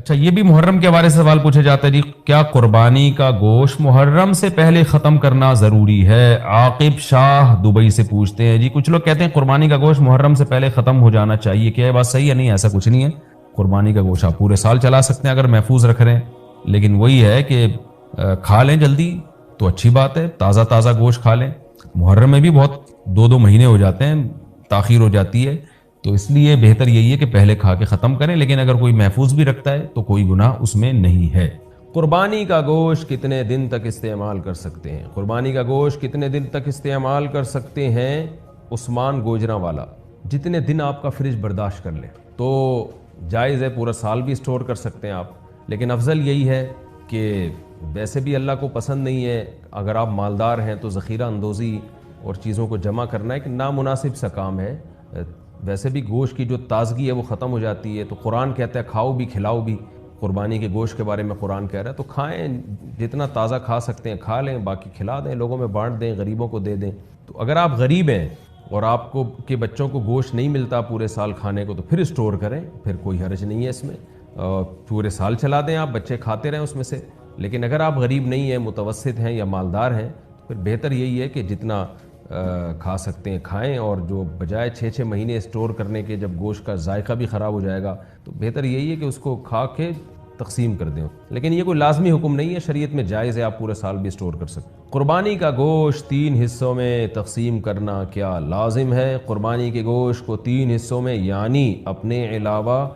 اچھا، یہ بھی محرم کے حوالے سے سوال پوچھا جاتا ہے جی، کیا قربانی کا گوشت محرم سے پہلے ختم کرنا ضروری ہے؟ عاقب شاہ دبئی سے پوچھتے ہیں جی، کچھ لوگ کہتے ہیں قربانی کا گوشت محرم سے پہلے ختم ہو جانا چاہیے، کیا یہ بات صحیح ہے؟ نہیں، ایسا کچھ نہیں ہے۔ قربانی کا گوشت آپ پورے سال چلا سکتے ہیں اگر محفوظ رکھ رہے ہیں، لیکن وہی ہے کہ کھا لیں جلدی تو اچھی بات ہے، تازہ تازہ گوشت کھا لیں۔ محرم میں بھی بہت 2 مہینے ہو جاتے ہیں، تاخیر ہو جاتی ہے، تو اس لیے بہتر یہی ہے کہ پہلے کھا کے ختم کریں، لیکن اگر کوئی محفوظ بھی رکھتا ہے تو کوئی گناہ اس میں نہیں ہے۔ قربانی کا گوشت کتنے دن تک استعمال کر سکتے ہیں؟ قربانی کا گوشت کتنے دن تک استعمال کر سکتے ہیں؟ عثمان گوجراں والا، جتنے دن آپ کا فریج برداشت کر لے تو جائز ہے، پورا سال بھی اسٹور کر سکتے ہیں آپ، لیکن افضل یہی ہے کہ ویسے بھی اللہ کو پسند نہیں ہے، اگر آپ مالدار ہیں تو ذخیرہ اندوزی اور چیزوں کو جمع کرنا ایک نامناسب سا کام ہے۔ ویسے بھی گوشت کی جو تازگی ہے وہ ختم ہو جاتی ہے، تو قرآن کہتا ہے کھاؤ بھی کھلاؤ بھی۔ قربانی کے گوشت کے بارے میں قرآن کہہ رہا ہے تو کھائیں، جتنا تازہ کھا سکتے ہیں کھا لیں، باقی کھلا دیں، لوگوں میں بانٹ دیں، غریبوں کو دے دیں۔ تو اگر آپ غریب ہیں اور آپ کو کے بچوں کو گوشت نہیں ملتا پورے سال کھانے کو، تو پھر اسٹور کریں، پھر کوئی حرج نہیں ہے اس میں، پورے سال چلا دیں، آپ بچے کھاتے رہیں اس میں سے۔ لیکن اگر آپ غریب نہیں ہیں، متوسط ہیں یا مالدار ہیں، تو پھر بہتر یہی ہے کہ جتنا کھا سکتے ہیں کھائیں، اور جو بجائے 6 مہینے اسٹور کرنے کے، جب گوشت کا ذائقہ بھی خراب ہو جائے گا، تو بہتر یہی ہے کہ اس کو کھا کے تقسیم کر دیں۔ لیکن یہ کوئی لازمی حکم نہیں ہے، شریعت میں جائز ہے، آپ پورے سال بھی اسٹور کر سکتے ہیں۔ قربانی کا گوشت 3 حصوں میں تقسیم کرنا کیا لازم ہے؟ قربانی کے گوشت کو 3 حصوں میں، یعنی اپنے علاوہ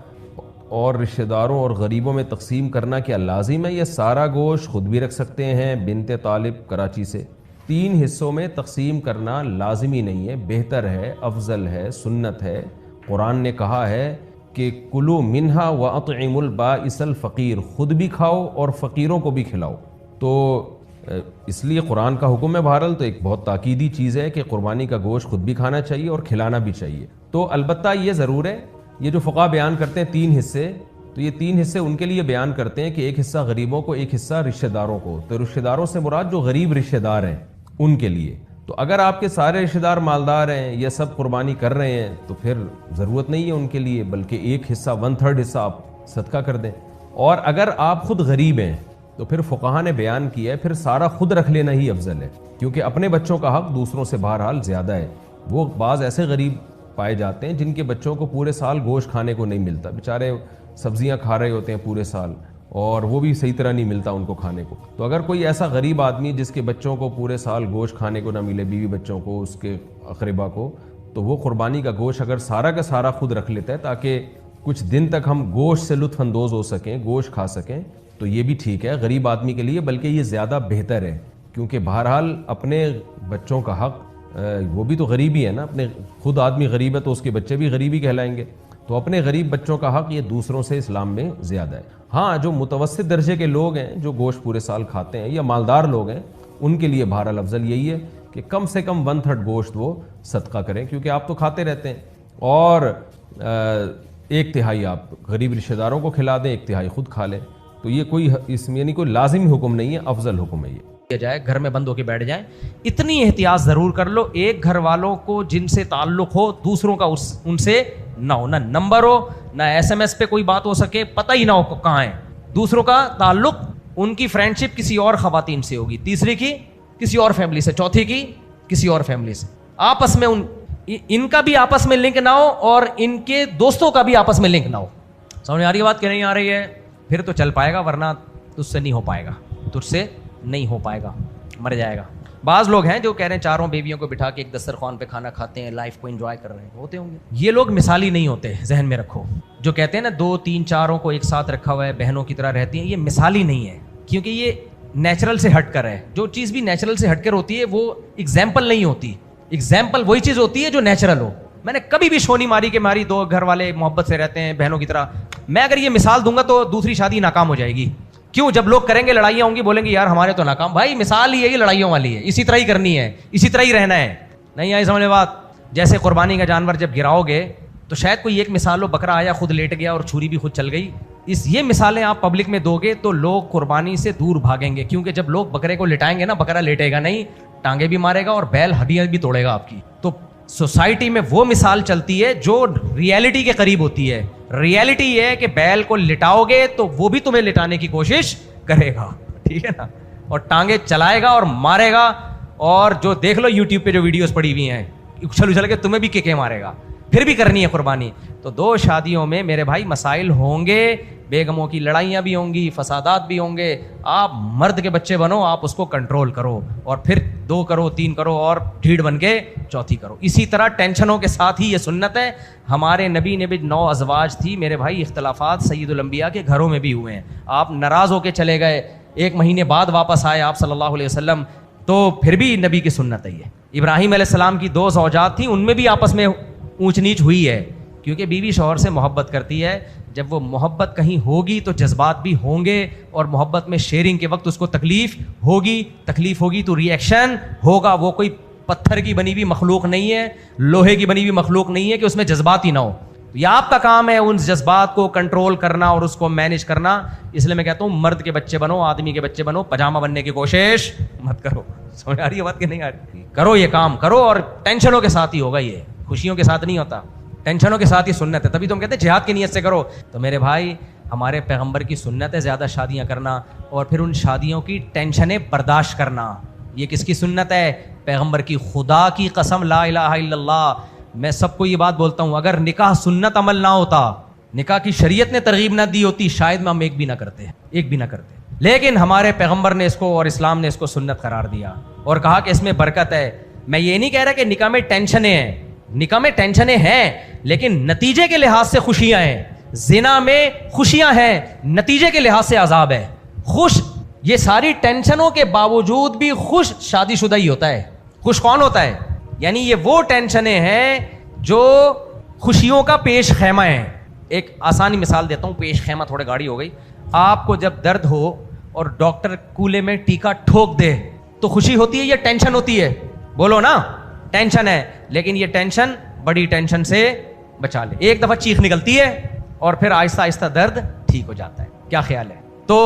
اور رشتہ داروں اور غریبوں میں تقسیم کرنا کیا لازم ہے؟ یہ سارا گوشت خود بھی رکھ سکتے ہیں؟ بنت طالب کراچی سے۔ 3 حصوں میں تقسیم کرنا لازمی نہیں ہے، بہتر ہے، افضل ہے، سنت ہے۔ قرآن نے کہا ہے کہ کلوا منہا واطعموا البائس الفقیر، خود بھی کھاؤ اور فقیروں کو بھی کھلاؤ۔ تو اس لیے قرآن کا حکم ہے، بہرحال تو ایک بہت تاکیدی چیز ہے کہ قربانی کا گوشت خود بھی کھانا چاہیے اور کھلانا بھی چاہیے۔ تو البتہ یہ ضرور ہے، یہ جو فقہا بیان کرتے ہیں 3 حصے، تو یہ 3 حصے ان کے لیے بیان کرتے ہیں کہ ایک حصہ غریبوں کو، ایک حصہ رشتہ داروں کو۔ تو رشتہ داروں سے مراد جو غریب رشتہ دار ہیں ان کے لیے۔ تو اگر آپ کے سارے رشتہ دار مالدار ہیں، یہ سب قربانی کر رہے ہیں، تو پھر ضرورت نہیں ہے ان کے لیے، بلکہ ایک حصہ 1/3 حصہ آپ صدقہ کر دیں۔ اور اگر آپ خود غریب ہیں تو پھر فقہا نے بیان کیا ہے، پھر سارا خود رکھ لینا ہی افضل ہے، کیونکہ اپنے بچوں کا حق دوسروں سے بہرحال زیادہ ہے۔ وہ بعض ایسے غریب پائے جاتے ہیں جن کے بچوں کو پورے سال گوشت کھانے کو نہیں ملتا، بیچارے سبزیاں کھا رہے ہوتے ہیں پورے سال، اور وہ بھی صحیح طرح نہیں ملتا ان کو کھانے کو۔ تو اگر کوئی ایسا غریب آدمی جس کے بچوں کو پورے سال گوشت کھانے کو نہ ملے، بیوی بچوں کو، اس کے اقربا کو، تو وہ قربانی کا گوشت اگر سارا کا سارا خود رکھ لیتا ہے تاکہ کچھ دن تک ہم گوشت سے لطف اندوز ہو سکیں، گوشت کھا سکیں، تو یہ بھی ٹھیک ہے غریب آدمی کے لیے، بلکہ یہ زیادہ بہتر ہے، کیونکہ بہرحال اپنے بچوں کا حق، وہ بھی تو غریب ہی ہے نا، اپنے خود آدمی غریب ہے تو اس کے بچے بھی غریب ہی کہلائیں گے، تو اپنے غریب بچوں کا حق یہ دوسروں سے اسلام میں زیادہ ہے۔ ہاں، جو متوسط درجے کے لوگ ہیں جو گوشت پورے سال کھاتے ہیں یا مالدار لوگ ہیں، ان کے لیے بہرحال افضل یہی ہے کہ کم سے کم 1/3 گوشت وہ صدقہ کریں، کیونکہ آپ تو کھاتے رہتے ہیں، اور 1/3 آپ غریب رشتہ داروں کو کھلا دیں، 1/3 خود کھا لیں۔ تو یہ کوئی اس میں یعنی کوئی لازمی حکم نہیں ہے، افضل حکم ہے یہ کیا جائے، گھر میں بند ہو کے بیٹھ جائیں۔ اتنی احتیاط ضرور کر لو، ایک گھر والوں کو جن سے تعلق ہو دوسروں کا ان سے نہ ہو، نہ نمبر ہو، نہ SMS پہ کوئی بات ہو سکے، پتہ ہی نہ ہو کہاں ہے۔ دوسروں کا تعلق، ان کی فرینڈشپ کسی اور خواتین سے ہوگی، تیسری کی کسی اور فیملی سے، چوتھی کی کسی اور فیملی سے، آپس میں ان کا بھی آپس میں لنک نہ ہو اور ان کے دوستوں کا بھی آپس میں لنک نہ ہو۔ سمجھ آ رہی ہے بات کہ نہیں آ رہی ہے؟ پھر تو چل پائے گا، ورنہ تجھ سے نہیں ہو پائے گا، تجھ سے نہیں ہو پائے گا، مر جائے گا۔ بعض لوگ ہیں جو کہہ رہے ہیں چاروں بیویوں کو بٹھا کے ایک دسترخوان پہ کھانا کھاتے ہیں، لائف کو انجوائے کر رہے ہیں، ہوتے ہوں گے۔ یہ لوگ مثالی نہیں ہوتے، ذہن میں رکھو۔ جو کہتے ہیں نا 2 3 4 کو ایک ساتھ رکھا ہوا ہے، بہنوں کی طرح رہتی ہیں، یہ مثالی نہیں ہے، کیونکہ یہ نیچرل سے ہٹ کر ہے۔ جو چیز بھی نیچرل سے ہٹ کر ہوتی ہے وہ ایگزامپل نہیں ہوتی، ایگزامپل وہی چیز ہوتی ہے جو نیچرل ہو۔ میں نے کبھی بھی شو نہیں ماری کہ ہماری 2 گھر والے محبت سے رہتے ہیں بہنوں کی طرح۔ میں اگر یہ مثال دوں گا تو دوسری شادی ناکام ہو جائے گی۔ کیوں؟ جب لوگ کریں گے لڑائیاں ہوں گی، بولیں گے یار ہمارے تو ناکام۔ بھائی مثال ہی یہی لڑائیوں والی ہے، اسی طرح ہی کرنی ہے، اسی طرح ہی رہنا ہے۔ نہیں آئی سمجھ میں بات؟ جیسے قربانی کا جانور جب گراؤ گے تو شاید کوئی ایک مثال ہو، بکرا آیا خود لیٹ گیا اور چھری بھی خود چل گئی۔ یہ مثالیں آپ پبلک میں دو گے تو لوگ قربانی سے دور بھاگیں گے، کیونکہ جب لوگ بکرے کو لٹائیں گے نا، بکرا لیٹے گا نہیں، ٹانگیں بھی مارے گا اور بیل ہڈیاں بھی توڑے گا آپ کی۔ تو سوسائٹی میں وہ مثال چلتی ہے جو ریئلٹی کے قریب ہوتی ہے۔ ریالٹی یہ ہے کہ بیل کو لٹاؤ گے تو وہ بھی تمہیں لٹانے کی کوشش کرے گا, ٹھیک ہے نا, اور ٹانگیں چلائے گا اور مارے گا, اور جو دیکھ لو یوٹیوب پہ جو ویڈیوز پڑی ہوئی ہیں, اچھل اچھل کے تمہیں بھی کیکیں مارے گا, پھر بھی کرنی ہے قربانی. تو 2 شادیوں میں میرے بھائی مسائل ہوں گے, بیگموں کی لڑائیاں بھی ہوں گی, فسادات بھی ہوں گے. آپ مرد کے بچے بنو, آپ اس کو کنٹرول کرو, اور پھر 2 کرو 3 کرو اور ڈھیڑ بن کے 4تھی کرو. اسی طرح ٹینشنوں کے ساتھ ہی یہ سنت ہے. ہمارے نبی نے بھی 9 ازواج تھی میرے بھائی, اختلافات سید الانبیاء کے گھروں میں بھی ہوئے ہیں. آپ ناراض ہو کے چلے گئے, 1 مہینے بعد واپس آئے آپ صلی اللہ علیہ وسلم, تو پھر بھی نبی کی سنت ہے یہ. ابراہیم علیہ السلام کی 2 زوجات تھیں, ان میں بھی آپس میں اونچ نیچ ہوئی ہے, کیونکہ بیوی شوہر سے محبت کرتی ہے. جب وہ محبت کہیں ہوگی تو جذبات بھی ہوں گے, اور محبت میں شیئرنگ کے وقت اس کو تکلیف ہوگی تو ری ایکشن ہوگا. وہ کوئی پتھر کی بنی ہوئی مخلوق نہیں ہے, لوہے کی بنی ہوئی مخلوق نہیں ہے کہ اس میں جذبات ہی نہ ہو. یہ آپ کا کام ہے ان جذبات کو کنٹرول کرنا اور اس کو مینیج کرنا. اس لیے میں کہتا ہوں مرد کے بچے بنو, آدمی کے بچے بنو, پجامہ بننے کی کوشش مت کرو. سمجھ آ رہی ہے بات کہ نہیں آ رہی؟ کرو یہ کام کرو, اور ٹینشنوں کے ساتھ ہی ہوگا, یہ خوشیوں کے ساتھ نہیں ہوتا, ٹینشنوں کے ساتھ ہی سنت ہے. تبھی تو ہم کہتے ہیں جہاد کی نیت سے کرو. تو میرے بھائی ہمارے پیغمبر کی سنت ہے زیادہ شادیاں کرنا, اور پھر ان شادیوں کی ٹینشنیں برداشت کرنا. یہ کس کی سنت ہے؟ پیغمبر کی. خدا کی قسم لا الہ الا اللہ, میں سب کو یہ بات بولتا ہوں, اگر نکاح سنت عمل نہ ہوتا, نکاح کی شریعت نے ترغیب نہ دی ہوتی, شاید ہم ایک بھی نہ کرتے. لیکن ہمارے پیغمبر نے اس کو اور اسلام نے اس کو سنت قرار دیا اور کہا کہ اس میں برکت ہے. میں یہ نہیں کہہ رہا کہ نکاح میں ٹینشنیں ہیں, نکاح میں ٹینشنیں ہیں لیکن نتیجے کے لحاظ سے خوشیاں ہیں. زنا میں خوشیاں ہیں, نتیجے کے لحاظ سے عذاب ہے. خوش, یہ ساری ٹینشنوں کے باوجود بھی خوش شادی شدہ ہی ہوتا ہے. خوش کون ہوتا ہے؟ یعنی یہ وہ ٹینشنیں ہیں جو خوشیوں کا پیش خیمہ ہیں. ایک آسانی مثال دیتا ہوں, پیش خیمہ تھوڑے گاڑی ہو گئی. آپ کو جب درد ہو اور ڈاکٹر کولے میں ٹیکا ٹھوک دے تو خوشی ہوتی ہے یا ٹینشن ہوتی ہے؟ بولو نا, ٹینشن ہے. لیکن یہ ٹینشن بڑی ٹینشن سے بچا لے. ایک دفعہ چیخ نکلتی ہے اور پھر آہستہ آہستہ درد ٹھیک ہو جاتا ہے. کیا خیال ہے؟ تو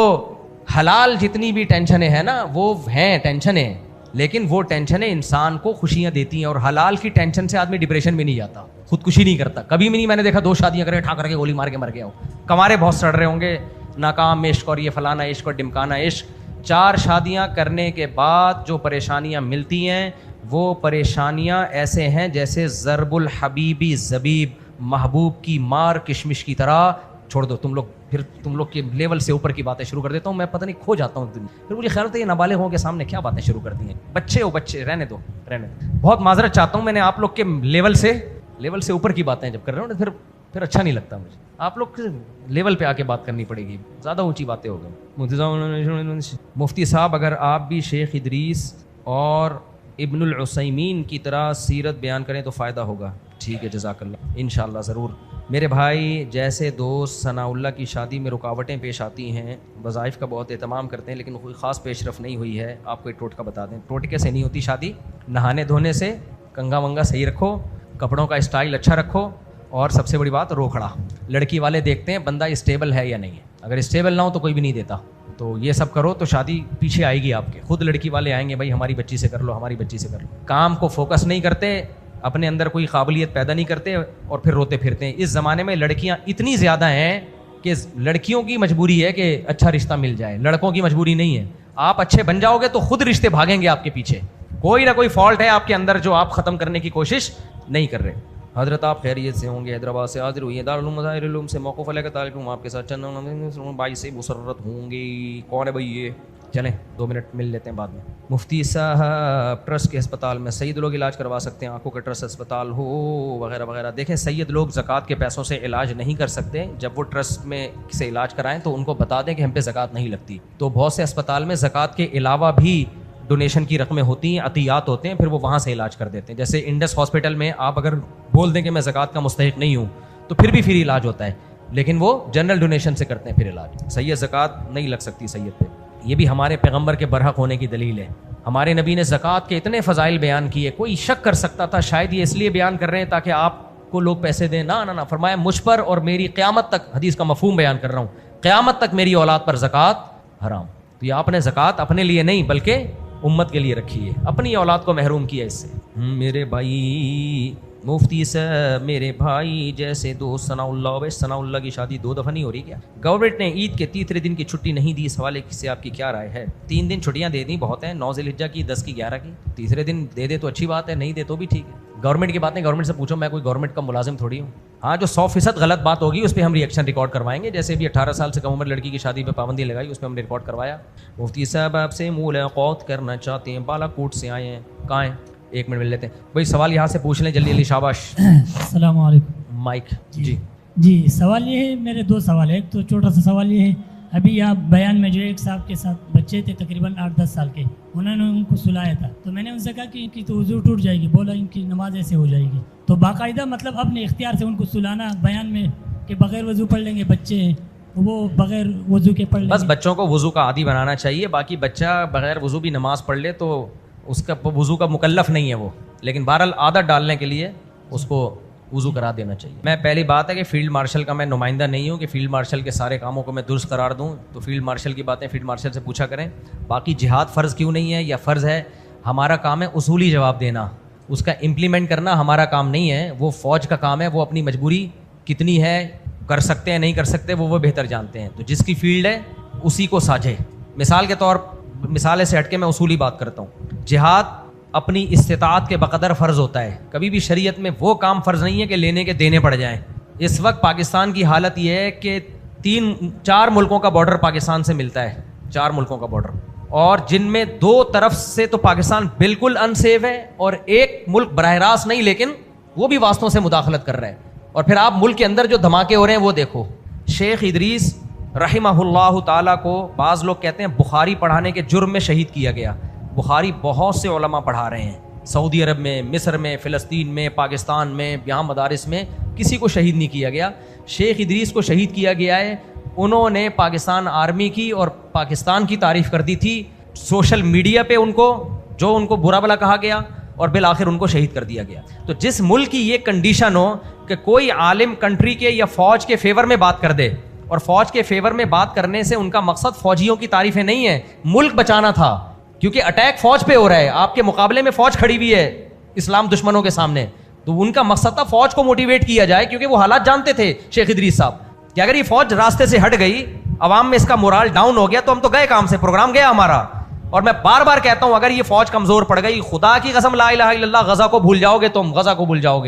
حلال جتنی بھی ٹینشنیں ہیں نا وہ ہیں ٹینشنیں, لیکن وہ ٹینشنیں انسان کو خوشیاں دیتی ہیں. اور حلال کی ٹینشن سے آدمی ڈپریشن میں نہیں جاتا, خودکشی نہیں کرتا. کبھی بھی نہیں میں نے دیکھا 2 شادیاں کرے ٹھا کر کے گولی مار کے مر گیا ہو. کمارے بہت سڑ رہے ہوں گے, ناکام عشق اور یہ فلانا عشق اور ڈمکانا عشق. 4 شادیاں کرنے کے بعد جو پریشانیاں ملتی ہیں وہ پریشانیاں ایسے ہیں جیسے ضرب الحبیبی زبیب, محبوب کی مار کشمش کی طرح. چھوڑ دو تم لوگ, پھر تم لوگ کے لیول سے اوپر کی باتیں شروع کر دیتا ہوں میں, پتہ نہیں کھو جاتا ہوں. پھر مجھے خیال ہوتا ہے یہ نابالغوں کے سامنے کیا باتیں شروع کر دی ہیں. بچے ہو بچے, رہنے دو. بہت معذرت چاہتا ہوں, میں نے آپ لوگ کے لیول سے اوپر کی باتیں جب کر رہا ہوں پھر اچھا نہیں لگتا مجھے. آپ لوگ کے لیول پہ آ کے بات کرنی پڑے گی, زیادہ اونچی باتیں ہو گئی. مفتی صاحب اگر آپ بھی شیخ ادریس اور ابن العثیمین کی طرح سیرت بیان کریں تو فائدہ ہوگا. ٹھیک ہے, جزاک اللہ, انشاءاللہ ضرور. میرے بھائی جیسے دوست ثناء اللہ کی شادی میں رکاوٹیں پیش آتی ہیں, وظائف کا بہت اہتمام کرتے ہیں لیکن کوئی خاص پیش رفت نہیں ہوئی ہے, آپ کو ایک ٹوٹکا بتا دیں. ٹوٹکے سے نہیں ہوتی شادی, نہانے دھونے سے, کنگا ونگا صحیح رکھو, کپڑوں کا اسٹائل اچھا رکھو, اور سب سے بڑی بات روکھڑا. لڑکی والے دیکھتے ہیں بندہ اسٹیبل ہے یا نہیں ہے, اگر اسٹیبل نہ ہو تو کوئی بھی نہیں دیتا. تو یہ سب کرو تو شادی پیچھے آئے گی آپ کے. خود لڑکی والے آئیں گے, بھائی ہماری بچی سے کر لو, ہماری بچی سے کر لو. کام کو فوکس نہیں کرتے, اپنے اندر کوئی قابلیت پیدا نہیں کرتے اور پھر روتے پھرتے ہیں. اس زمانے میں لڑکیاں اتنی زیادہ ہیں کہ لڑکیوں کی مجبوری ہے کہ اچھا رشتہ مل جائے, لڑکوں کی مجبوری نہیں ہے. آپ اچھے بن جاؤ گے تو خود رشتے بھاگیں گے آپ کے پیچھے. کوئی نہ کوئی فالٹ ہے آپ کے اندر جو آپ ختم کرنے کی کوشش نہیں کر رہے. حضرت آپ خیریت سے ہوں گے, حیدرآباد سے حاضر ہوئی ہیں, دارالعلوم مظاہر العلوم سے موقف علیہ کا طالب ہوں, آپ کے ساتھ چند بھائی سے مسرت ہوں گی. کون ہے بھائی یہ؟ چلیں 2 منٹ مل لیتے ہیں بعد میں. مفتی صاحب ٹرسٹ کے اسپتال میں سید لوگ علاج کروا سکتے ہیں, آنکھوں کا ٹرسٹ اسپتال ہو وغیرہ وغیرہ. دیکھیں سید لوگ زکوٰۃ کے پیسوں سے علاج نہیں کر سکتے. جب وہ ٹرسٹ میں سے علاج کرائیں تو ان کو بتا دیں کہ ہم پہ زکوٰۃ نہیں لگتی. تو بہت سے اسپتال میں زکوٰۃ کے علاوہ بھی ڈونیشن کی رقمیں ہوتی ہیں, عطیات ہوتے ہیں, پھر وہ وہاں سے علاج کر دیتے ہیں. جیسے انڈس ہاسپٹل میں آپ اگر بول دیں کہ میں زکوٰۃ کا مستحق نہیں ہوں تو پھر بھی فری علاج ہوتا ہے, لیکن وہ جنرل ڈونیشن سے کرتے ہیں پھر علاج. سید زکوٰۃ نہیں لگ سکتی سید پہ. یہ بھی ہمارے پیغمبر کے برحق ہونے کی دلیل ہے. ہمارے نبی نے زکوٰۃ کے اتنے فضائل بیان کیے, کوئی شک کر سکتا تھا شاید یہ اس لیے بیان کر رہے ہیں تاکہ آپ کو لوگ پیسے دیں. نہ فرمایا مجھ پر اور میری قیامت تک, حدیث کا مفہوم بیان کر رہا ہوں, قیامت تک میری اولاد پر زکوٰۃ حرام. تو یہ آپ نے زکوٰۃ اپنے لیے نہیں بلکہ امت کے لیے رکھی ہے, اپنی اولاد کو محروم کیا اس سے. میرے بھائی مفتی صاحب میرے بھائی جیسے دوست ثناء اللہ کی شادی 2 دفعہ نہیں ہو رہی کیا؟ گورنمنٹ نے عید کے تیسرے دن کی چھٹی نہیں دی، اس حوالے سے آپ کی کیا رائے ہے؟ 3 دن چھٹیاں دے دیں بہت ہیں، 9 ذی الحجہ کی، 10 کی، 11 کی، تیسرے دن دے دے تو اچھی بات ہے، نہیں دے تو بھی ٹھیک ہے۔ گورنمنٹ کی باتیں گورنمنٹ سے پوچھو، میں کوئی گورنمنٹ کا ملازم تھوڑی ہوں۔ ہاں جو 100% غلط بات ہوگی اس پہ ہم ریئیکشن ریکارڈ کروائیں گے، جیسے بھی 18 سال سے کم عمر لڑکی کی شادی پہ پابندی لگائی اس پہ ہم نے ریکارڈ کروایا۔ مفتی صاحب آپ سے ملاقات کرنا چاہتے ہیں، بالا کوٹ سے آئے ہیں، کہاں ہیں؟ 1 منٹ مل لیتے ہیں بھائی، سوال یہاں سے پوچھ لیں جلدی جلدی، شاباش۔ السلام علیکم۔ مائک جی جی سوال یہ ہے، میرے 2 سوال ہیں۔ ایک تو چھوٹا سا سوال یہ ہے، ابھی آپ بیان میں جو ایک صاحب کے ساتھ بچے تھے تقریباً 8-10 سال کے، انہوں نے ان کو سلایا تھا، تو میں نے ان سے کہا کہ ان کی تو وضو ٹوٹ جائے گی، بولا ان کی نماز ایسے ہو جائے گی، تو باقاعدہ مطلب اپنے اختیار سے ان کو سلانا بیان میں کہ بغیر وضو پڑھ لیں گے بچے ہیں، وہ بغیر وضو کے پڑھ لیں گے۔ بس بچوں کو وضو کا عادی بنانا چاہیے، باقی بچہ بغیر وضو بھی نماز پڑھ لے تو اس کا وضو کا مکلف نہیں ہے وہ، لیکن بہرحال عادت ڈالنے کے لیے اس کو وضو کرا دینا چاہیے۔ میں پہلی بات ہے کہ فیلڈ مارشل کا میں نمائندہ نہیں ہوں کہ فیلڈ مارشل کے سارے کاموں کو میں درست قرار دوں، تو فیلڈ مارشل کی باتیں فیلڈ مارشل سے پوچھا کریں۔ باقی جہاد فرض کیوں نہیں ہے یا فرض ہے، ہمارا کام ہے اصولی جواب دینا، اس کا امپلیمنٹ کرنا ہمارا کام نہیں ہے، وہ فوج کا کام ہے، وہ اپنی مجبوری کتنی ہے، کر سکتے ہیں نہیں کر سکتے وہ بہتر جانتے ہیں، تو جس کی فیلڈ ہے اسی کو ساجھے۔ مثال کے طور مثالے سے ہٹ کے میں اصولی بات کرتا ہوں، جہاد اپنی استطاعت کے بقدر فرض ہوتا ہے، کبھی بھی شریعت میں وہ کام فرض نہیں ہے کہ لینے کے دینے پڑ جائیں۔ اس وقت پاکستان کی حالت یہ ہے کہ 4 ملکوں کا بارڈر پاکستان سے ملتا ہے، 4 ملکوں کا بارڈر، اور جن میں 2 طرف سے تو پاکستان بالکل انسیف ہے، اور ایک ملک براہ راست نہیں لیکن وہ بھی واسطوں سے مداخلت کر رہا ہے، اور پھر آپ ملک کے اندر جو دھماکے ہو رہے ہیں وہ دیکھو۔ شیخ ادریس رحمہ اللہ تعالیٰ کو بعض لوگ کہتے ہیں بخاری پڑھانے کے جرم میں شہید کیا گیا۔ بخاری بہت سے علماء پڑھا رہے ہیں، سعودی عرب میں، مصر میں، فلسطین میں، پاکستان میں، یہاں مدارس میں، کسی کو شہید نہیں کیا گیا۔ شیخ ادریس کو شہید کیا گیا ہے، انہوں نے پاکستان آرمی کی اور پاکستان کی تعریف کر دی تھی سوشل میڈیا پہ، ان کو برا بلا کہا گیا اور بالآخر ان کو شہید کر دیا گیا۔ تو جس ملک کی یہ کنڈیشن ہو کہ کوئی عالم کنٹری کے یا فوج کے فیور میں بات کر دے، اور فوج کے فیور میں بات کرنے سے ان کا مقصد فوجیوں کی تعریفیں نہیں ہے، ملک بچانا تھا، کیونکہ اٹیک فوج پہ ہو رہا ہے، آپ کے مقابلے میں فوج کھڑی ہوئی ہے اسلام دشمنوں کے سامنے، تو ان کا مقصد تھا فوج کو موٹیویٹ کیا جائے، کیونکہ وہ حالات جانتے تھے شیخ ادریس صاحب کہ اگر یہ فوج راستے سے ہٹ گئی، عوام میں اس کا مورال ڈاؤن ہو گیا تو ہم تو گئے کام سے، پروگرام گیا ہمارا۔ اور میں بار بار کہتا ہوں اگر یہ فوج کمزور پڑ گئی، خدا کی قسم لا الہ الا اللہ، غزہ کو بھول جاؤ گے، تم غزہ کو بھول جاؤ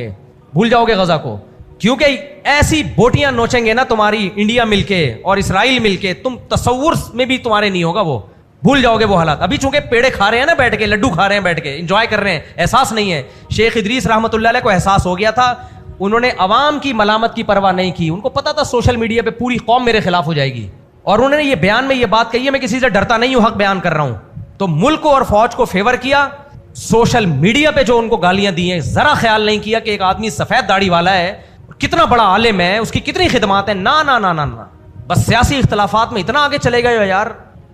گے غزہ کو، کیونکہ ایسی بوٹیاں نوچیں گے نا تمہاری انڈیا مل کے اور اسرائیل مل کے، تم تصور میں بھی تمہارے نہیں ہوگا، وہ بھول جاؤ گے وہ حالات۔ ابھی چونکہ پیڑے کھا رہے ہیں نا بیٹھ کے، لڈو کھا رہے ہیں بیٹھ کے، انجوائے کر رہے ہیں، احساس نہیں ہے۔ شیخ ادریس رحمۃ اللہ علیہ کو احساس ہو گیا تھا، انہوں نے عوام کی ملامت کی پرواہ نہیں کی، ان کو پتا تھا سوشل میڈیا پہ پوری قوم میرے خلاف ہو جائے گی، اور انہوں نے یہ بیان میں یہ بات کہی ہے، میں کسی سے ڈرتا نہیں ہوں، حق بیان کر رہا ہوں، تو ملک کو اور فوج کو فیور کیا۔ سوشل میڈیا پہ جو ان کو گالیاں دی ہیں، ذرا خیال نہیں کیا کہ ایک آدمی سفید داڑھی والا ہے، کتنا بڑا عالم ہے، اس کی کتنی خدمات ہیں، نا نا نا نا نا، بس سیاسی اختلافات میں اتنا آگے چلے گئے یار۔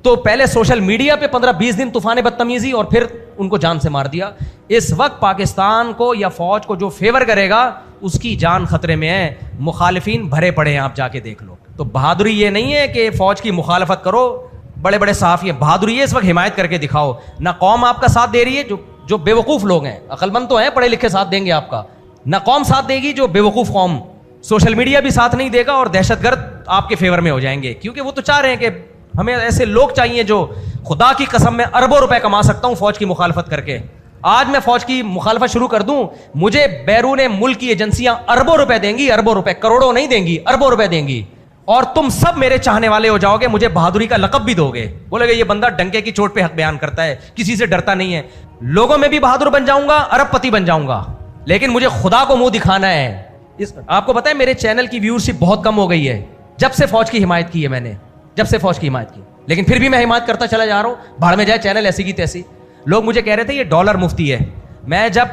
تو پہلے سوشل میڈیا پہ 15-20 دن طوفان بدتمیزی، اور پھر ان کو جان سے مار دیا۔ اس وقت پاکستان کو یا فوج کو جو فیور کرے گا اس کی جان خطرے میں ہے، مخالفین بھرے پڑے ہیں، آپ جا کے دیکھ لو۔ تو بہادری یہ نہیں ہے کہ فوج کی مخالفت کرو، بڑے بڑے صحافی ہیں، بہادری ہے اس وقت حمایت کر کے دکھاؤ۔ نہ قوم آپ کا ساتھ دے رہی ہے، جو بے وقوف لوگ ہیں، عقل مند تو ہیں، پڑھے لکھے ساتھ دیں گے آپ کا، نہ قوم ساتھ دے گی، جو بے وقوف قوم، سوشل میڈیا بھی ساتھ نہیں دے گا، اور دہشت گرد آپ کے فیور میں ہو جائیں گے، کیونکہ وہ تو چاہ رہے ہیں کہ ہمیں ایسے لوگ چاہیے جو خدا کی قسم میں اربوں روپے کما سکتا ہوں فوج کی مخالفت کر کے۔ آج میں فوج کی مخالفت شروع کر دوں، مجھے بیرون ملک کی ایجنسیاں اربوں روپے دیں گی، اربوں روپے، کروڑوں نہیں دیں گی، اربوں روپے دیں گی، اور تم سب میرے چاہنے والے ہو جاؤ گے، مجھے بہادری کا لقب بھی دو گے، بولے گے یہ بندہ ڈنکے کی چوٹ پہ حق بیان کرتا ہے، کسی سے ڈرتا نہیں ہے۔ لوگوں میں بھی بہادر بن جاؤں گا، ارب پتی بن جاؤں گا، لیکن مجھے خدا کو منہ دکھانا ہے۔ آپ کو پتا ہے میرے چینل کی ویورشپ بہت کم ہو گئی ہے جب سے فوج کی حمایت کی ہے میں نے، جب سے فوج کی حمایت کی، لیکن پھر بھی میں حمایت کرتا چلا جا رہا ہوں، بھاڑ میں جائے چینل ایسی کی تیسی۔ لوگ مجھے کہہ رہے تھے یہ ڈالر مفتی ہے، میں جب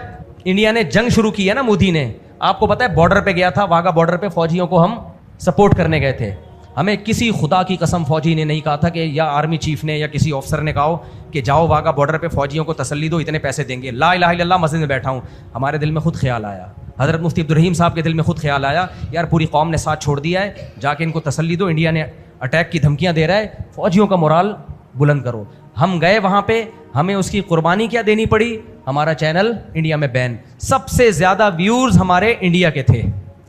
انڈیا نے جنگ شروع کی ہے نا، مودی نے، آپ کو پتا ہے بارڈر پہ گیا تھا، واگا بارڈر پہ فوجیوں کو ہم سپورٹ کرنے گئے تھے، ہمیں کسی خدا کی قسم فوجی نے نہیں کہا تھا کہ، یا آرمی چیف نے یا کسی آفسر نے کہا کہ جاؤ واگا بارڈر پہ فوجیوں کو تسلی دو، اتنے پیسے دیں گے۔ لا الہ الا اللہ مسجد میں بیٹھا ہوں، ہمارے دل میں خود خیال آیا، حضرت مفتی عبدالرحیم صاحب کے دل میں خود خیال آیا، یار پوری قوم نے ساتھ چھوڑ دیا ہے، جا کے ان کو تسلی دو، انڈیا نے اٹیک کی دھمکیاں دے رہا ہے، فوجیوں کا مورال بلند کرو۔ ہم گئے وہاں پہ، ہمیں اس کی قربانی کیا دینی پڑی، ہمارا چینل انڈیا میں بین۔ سب سے زیادہ ویورز ہمارے انڈیا کے تھے.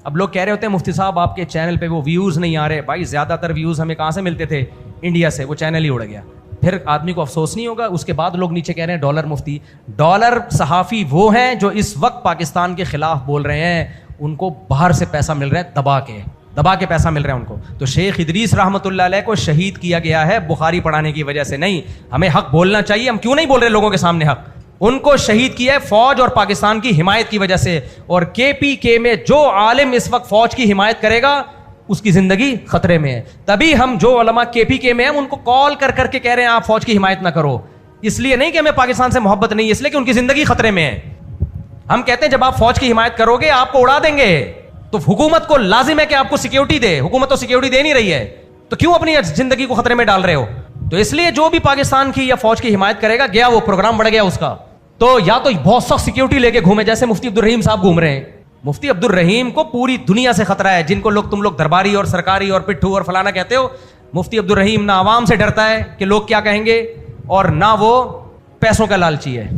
اب لوگ کہہ رہے ہوتے ہیں مفتی صاحب آپ کے چینل پہ وہ ویوز نہیں آ رہے. بھائی زیادہ تر ویوز ہمیں کہاں سے ملتے تھے؟ انڈیا سے. وہ چینل ہی اڑ گیا. پھر آدمی کو افسوس نہیں ہوگا. اس کے بعد لوگ نیچے کہہ رہے ہیں ڈالر مفتی. ڈالر صحافی وہ ہیں جو اس وقت پاکستان کے خلاف بول رہے ہیں, ان کو باہر سے پیسہ مل رہا ہے, دبا کے پیسہ مل رہا ہے ان کو. تو شیخ ادریس رحمۃ اللہ علیہ کو شہید کیا گیا ہے بخاری پڑھانے کی وجہ سے نہیں. ہمیں حق بولنا چاہیے. ہم کیوں نہیں بول رہے لوگوں کے سامنے حق؟ ان کو شہید کیا ہے فوج اور پاکستان کی حمایت کی وجہ سے. اور کے پی کے میں جو عالم اس وقت فوج کی حمایت کرے گا اس کی زندگی خطرے میں ہے. تبھی ہم جو علماء کے پی کے میں ہیں ان کو کال کر کے کہہ رہے ہیں آپ فوج کی حمایت نہ کرو. اس لیے نہیں کہ ہمیں پاکستان سے محبت نہیں, اس لیے کہ ان کی زندگی خطرے میں ہے. ہم کہتے ہیں جب آپ فوج کی حمایت کرو گے آپ کو اڑا دیں گے, تو حکومت کو لازم ہے کہ آپ کو سیکیورٹی دے. حکومت تو سیکیورٹی دے نہیں رہی ہے, تو کیوں اپنی زندگی کو خطرے میں ڈال رہے ہو؟ تو اس لیے جو بھی پاکستان کی یا فوج کی حمایت کرے گا, گیا وہ پروگرام بڑھ گیا اس کا, تو یا تو بہت سخت سیکیورٹی لے کے گھومے, جیسے مفتی عبدالرحیم صاحب گھوم رہے ہیں. مفتی عبدالرحیم کو پوری دنیا سے خطرہ ہے. جن کو تم لوگ درباری اور سرکاری اور پٹھو اور فلانا کہتے ہو, مفتی عبدالرحیم نہ عوام سے ڈرتا ہے کہ لوگ کیا کہیں گے, اور نہ وہ پیسوں کا لالچی ہے.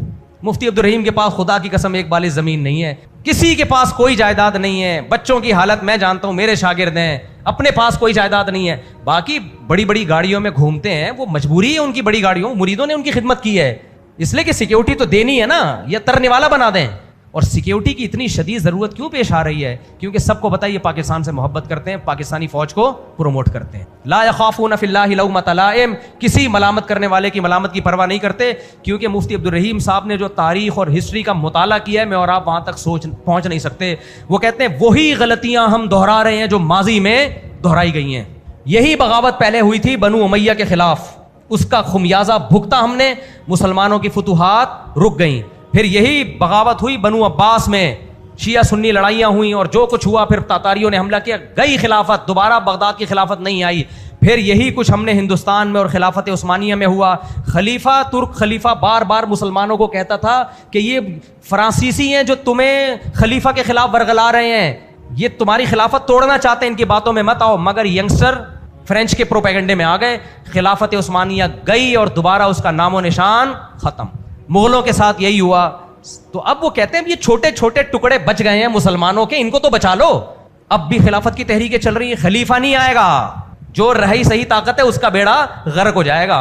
مفتی عبدالرحیم کے پاس خدا کی قسم ایک بالی زمین نہیں ہے, کسی کے پاس کوئی جائیداد نہیں ہے. بچوں کی حالت میں جانتا ہوں, میرے شاگرد ہیں, اپنے پاس کوئی جائیداد نہیں ہے. باقی بڑی بڑی گاڑیوں میں گھومتے ہیں, وہ مجبوری ہے ان کی بڑی گاڑیوں, مریدوں نے ان کی خدمت کی ہے, اس لیے کہ سیکیورٹی تو دینی ہے نا, یا ترنے والا بنا دیں. اور سیکیورٹی کی اتنی شدید ضرورت کیوں پیش آ رہی ہے؟ کیونکہ سب کو پتہ ہے یہ پاکستان سے محبت کرتے ہیں, پاکستانی فوج کو پروموٹ کرتے ہیں. لا یخافون فی اللہ لومۃ لائم, کسی ملامت کرنے والے کی ملامت کی پرواہ نہیں کرتے. کیونکہ مفتی عبدالرحیم صاحب نے جو تاریخ اور ہسٹری کا مطالعہ کیا ہے, میں اور آپ وہاں تک پہنچ نہیں سکتے. وہ کہتے ہیں وہی غلطیاں ہم دہرا رہے ہیں جو ماضی میں دہرائی گئی ہیں. یہی بغاوت پہلے ہوئی تھی بنو امیہ کے خلاف, اس کا خمیازہ بھگتا ہم نے, مسلمانوں کی فتوحات رک گئیں. پھر یہی بغاوت ہوئی بنو عباس میں, شیعہ سنی لڑائیاں ہوئیں اور جو کچھ ہوا, پھر تاتاریوں نے حملہ کیا, گئی خلافت, دوبارہ بغداد کی خلافت نہیں آئی. پھر یہی کچھ ہم نے ہندوستان میں اور خلافت عثمانیہ میں ہوا. خلیفہ ترک خلیفہ بار بار مسلمانوں کو کہتا تھا کہ یہ فرانسیسی ہیں جو تمہیں خلیفہ کے خلاف ورغلا رہے ہیں, یہ تمہاری خلافت توڑنا چاہتے ہیں, ان کی باتوں میں مت آؤ. مگر ینگسٹر فرینچ کے پروپیگنڈے میں آ گئے, خلافت عثمانیہ گئی اور دوبارہ اس کا نام و نشان ختم. مغلوں کے ساتھ یہی ہوا. تو اب وہ کہتے ہیں یہ چھوٹے چھوٹے ٹکڑے بچ گئے ہیں مسلمانوں کے, ان کو تو بچا لو. اب بھی خلافت کی تحریکیں چل رہی ہیں, خلیفہ نہیں آئے گا, جو رہی صحیح طاقت ہے اس کا بیڑا غرق ہو جائے گا.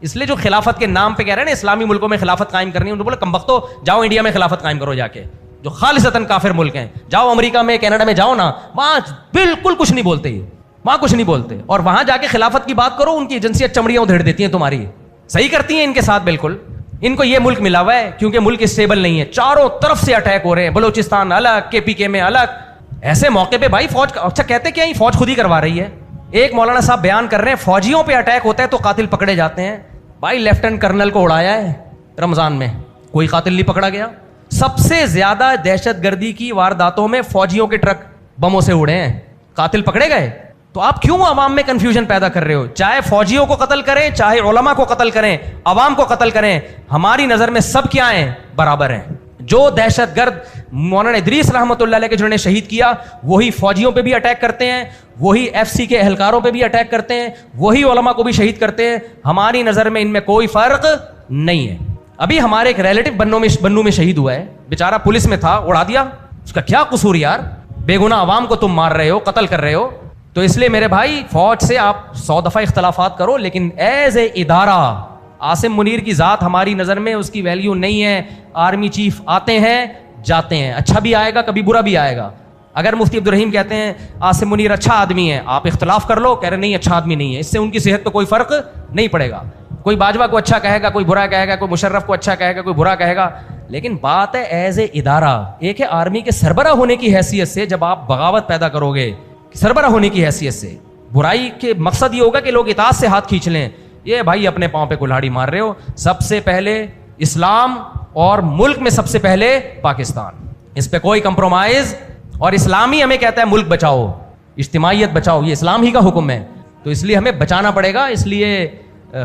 اس لیے جو خلافت کے نام پہ کہہ رہے ہیں نا اسلامی ملکوں میں خلافت قائم کرنی ہے, انہوں نے بولا کمبختو جاؤ انڈیا میں خلافت قائم کرو, جا کے جو خالصتاً کافر ملک ہیں, جاؤ امریکہ میں کینیڈا میں جاؤ نا, وہاں بالکل کچھ نہیں بولتے, وہاں کچھ نہیں بولتے. اور وہاں جا کے خلافت کی بات کرو, ان کی ایجنسیاں چمڑیاں ادھیڑ دیتی ہیں تمہاری, صحیح کرتی ہیں ان کے ساتھ. بالکل ان کو یہ ملک ملا ہوا ہے کیونکہ ملک اسٹیبل نہیں ہے, چاروں طرف سے اٹیک ہو رہے ہیں, بلوچستان الگ, کے پی کے میں الگ. ایسے موقع پہ بھائی فوج, اچھا کہتے کیا فوج خود ہی کروا رہی ہے. ایک مولانا صاحب بیان کر رہے ہیں فوجیوں پہ اٹیک ہوتا ہے تو قاتل پکڑے جاتے ہیں. بھائی لیفٹیننٹ کرنل کو اڑایا ہے رمضان میں, کوئی قاتل نہیں پکڑا گیا. سب سے زیادہ دہشت گردی کی وارداتوں میں فوجیوں کے ٹرک بموں سے اڑے ہیں, قاتل پکڑے گئے. تو آپ کیوں عوام میں کنفیوژن پیدا کر رہے ہو؟ چاہے فوجیوں کو قتل کریں, چاہے علماء کو قتل کریں, عوام کو قتل کریں, ہماری نظر میں سب کیا ہیں؟ برابر ہیں. جو دہشت گرد مولانا ادریس رحمۃ اللہ علیہ کے جنہوں نے شہید کیا, وہی فوجیوں پہ بھی اٹیک کرتے ہیں, وہی ایف سی کے اہلکاروں پہ بھی اٹیک کرتے ہیں, وہی علماء کو بھی شہید کرتے ہیں. ہماری نظر میں ان میں کوئی فرق نہیں ہے. ابھی ہمارے ایک ریلیٹو بنو میں شہید ہوا ہے, بیچارہ پولیس میں تھا, اڑا دیا. اس کا کیا قصور یار؟ بے گناہ عوام کو تم مار رہے ہو, قتل کر رہے ہو. تو اس لیے میرے بھائی فوج سے آپ 100 دفعہ اختلافات کرو, لیکن ایز اے ادارہ عاصم منیر کی ذات ہماری نظر میں اس کی ویلیو نہیں ہے. آرمی چیف آتے ہیں جاتے ہیں, اچھا بھی آئے گا کبھی برا بھی آئے گا. اگر مفتی عبدالرحیم کہتے ہیں عاصم منیر اچھا آدمی ہے, آپ اختلاف کر لو, کہہ رہے نہیں اچھا آدمی نہیں ہے, اس سے ان کی صحت پہ کوئی فرق نہیں پڑے گا. کوئی باجوہ کو اچھا کہے گا, کوئی برا کہے گا, کوئی مشرف کو اچھا کہے گا, کوئی برا کہے گا. لیکن بات ہے ایز اے ادارہ, ایک ہے آرمی کے سربراہ ہونے کی حیثیت سے جب آپ بغاوت پیدا کرو گے, سربراہ ہونے کی حیثیت سے برائی کے مقصد یہ ہوگا کہ لوگ اطاعت سے ہاتھ کھینچ لیں. یہ بھائی اپنے پاؤں پہ کلہاڑی مار رہے ہو. سب سے پہلے اسلام اور ملک میں سب سے پہلے پاکستان, اس پہ کوئی کمپرومائز. اور اسلامی ہمیں کہتا ہے ملک بچاؤ, اجتماعیت بچاؤ, یہ اسلام ہی کا حکم ہے. تو اس لیے ہمیں بچانا پڑے گا, اس لیے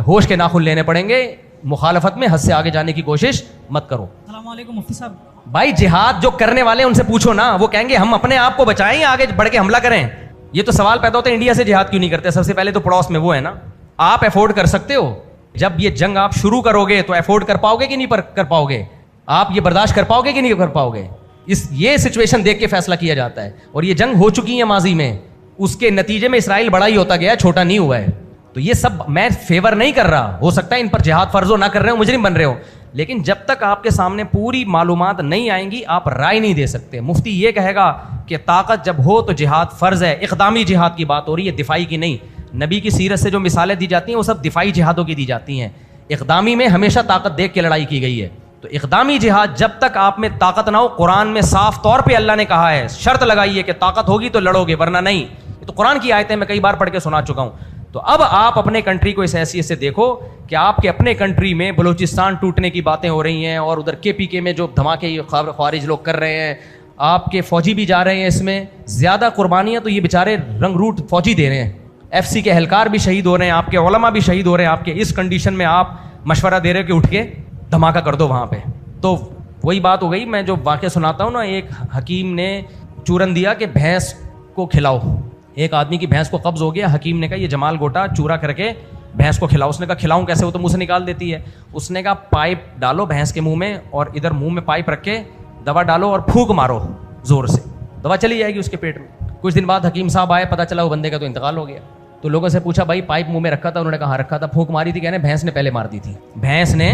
ہوش کے ناخن لینے پڑیں گے. مخالفت میں حد سے آگے جانے کی کوشش مت کرو. السلام علیکم مفتی صاحب. بھائی جہاد جو کرنے والے ہیں ان سے پوچھو نا, وہ کہیں گے ہم اپنے آپ کو بچائیں یا آگے بڑھ کے حملہ کریں. یہ تو سوال پیدا ہوتا ہے انڈیا سے جہاد کیوں نہیں کرتے. سب سے پہلے تو پڑوس میں وہ ہے نا, آپ افورڈ کر سکتے ہو. جب یہ جنگ آپ شروع کرو گے تو افورڈ کر پاؤ گے کہ نہیں کر پاؤ گے؟ آپ یہ برداشت کر پاؤ گے کہ نہیں کر پاؤ گے؟ یہ سچویشن دیکھ کے فیصلہ کیا جاتا ہے. اور یہ جنگ ہو چکی ہے ماضی میں, اس کے نتیجے میں اسرائیل بڑا ہی ہوتا گیا, چھوٹا نہیں ہوا ہے. تو یہ سب میں فیور نہیں کر رہا, ہو سکتا ہے ان پر جہاد فرض ہو, نہ کر رہے ہو, مجرم بن رہے ہو, لیکن جب تک آپ کے سامنے پوری معلومات نہیں آئیں گی آپ رائے نہیں دے سکتے. مفتی یہ کہے گا کہ طاقت جب ہو تو جہاد فرض ہے, اقدامی جہاد کی بات ہو رہی ہے, دفاعی کی نہیں. نبی کی سیرت سے جو مثالیں دی جاتی ہیں وہ سب دفاعی جہادوں کی دی جاتی ہیں. اقدامی میں ہمیشہ طاقت دیکھ کے لڑائی کی گئی ہے. تو اقدامی جہاد جب تک آپ میں طاقت نہ ہو, قرآن میں صاف طور پہ اللہ نے کہا ہے, شرط لگائی ہے کہ طاقت ہوگی تو لڑو گے ورنہ نہیں. یہ تو قرآن کی آیتیں میں کئی بار پڑھ کے سنا چکا ہوں. تو اب آپ اپنے کنٹری کو اس حیثیت سے دیکھو کہ آپ کے اپنے کنٹری میں بلوچستان ٹوٹنے کی باتیں ہو رہی ہیں, اور ادھر KPK میں جو دھماکے خوارج لوگ کر رہے ہیں, آپ کے فوجی بھی جا رہے ہیں اس میں. زیادہ قربانیاں تو یہ بیچارے رنگ روٹ فوجی دے رہے ہیں, FC کے اہلکار بھی شہید ہو رہے ہیں, آپ کے علماء بھی شہید ہو رہے ہیں. آپ کے اس کنڈیشن میں آپ مشورہ دے رہے ہو کہ اٹھ کے دھماکہ کر دو وہاں پہ. تو وہی بات ہو گئی, میں جو واقعہ سناتا ہوں نا, ایک حکیم نے چورن دیا کہ بھینس کو کھلاؤ. ایک آدمی کی بھینس کو قبض ہو گیا, حکیم نے کہا یہ جمال گوٹا چورا کر کے بھینس کو کھلاؤ. اس نے کہا کھلاؤں کیسے, وہ تو منہ سے نکال دیتی ہے. اس نے کہا پائپ ڈالو بھینس کے منہ میں, اور ادھر منہ میں پائپ رکھ کے دوا ڈالو اور پھونک مارو زور سے, دوا چلی جائے گی اس کے پیٹ میں. کچھ دن بعد حکیم صاحب آئے, پتہ چلا وہ بندے کا تو انتقال ہو گیا. تو لوگوں سے پوچھا بھائی پائپ منہ میں رکھا تھا, انہوں نے کہا ہاں رکھا تھا. پھونک ماری تھی, کہنے بھینس نے پہلے مار دی تھی, بھینس نے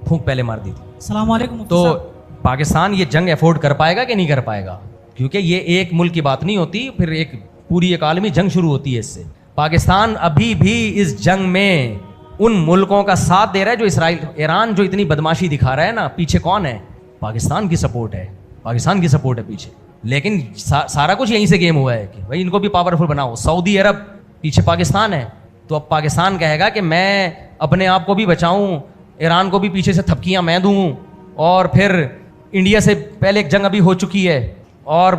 پھونک پہلے مار دی تھی. السلام علیکم. تو پاکستان یہ جنگ افورڈ کر پائے گا کہ نہیں کر پائے گا, کیونکہ یہ ایک ملک کی بات نہیں ہوتی, پھر ایک پوری ایک عالمی جنگ شروع ہوتی ہے اس سے. پاکستان ابھی بھی اس جنگ میں ان ملکوں کا ساتھ دے رہا ہے جو اسرائیل, ایران جو اتنی بدماشی دکھا رہا ہے نا, پیچھے کون ہے؟ پاکستان کی سپورٹ ہے, پاکستان کی سپورٹ ہے پیچھے. لیکن سارا کچھ یہیں سے گیم ہوا ہے کہ بھائی ان کو بھی پاورفل بناؤ. سعودی عرب پیچھے پاکستان ہے, تو اب پاکستان کہے گا کہ میں اپنے آپ کو بھی بچاؤں, ایران کو بھی پیچھے سے تھپکیاں میں دوں, اور پھر انڈیا سے پہلے ایک جنگ ابھی ہو چکی ہے, اور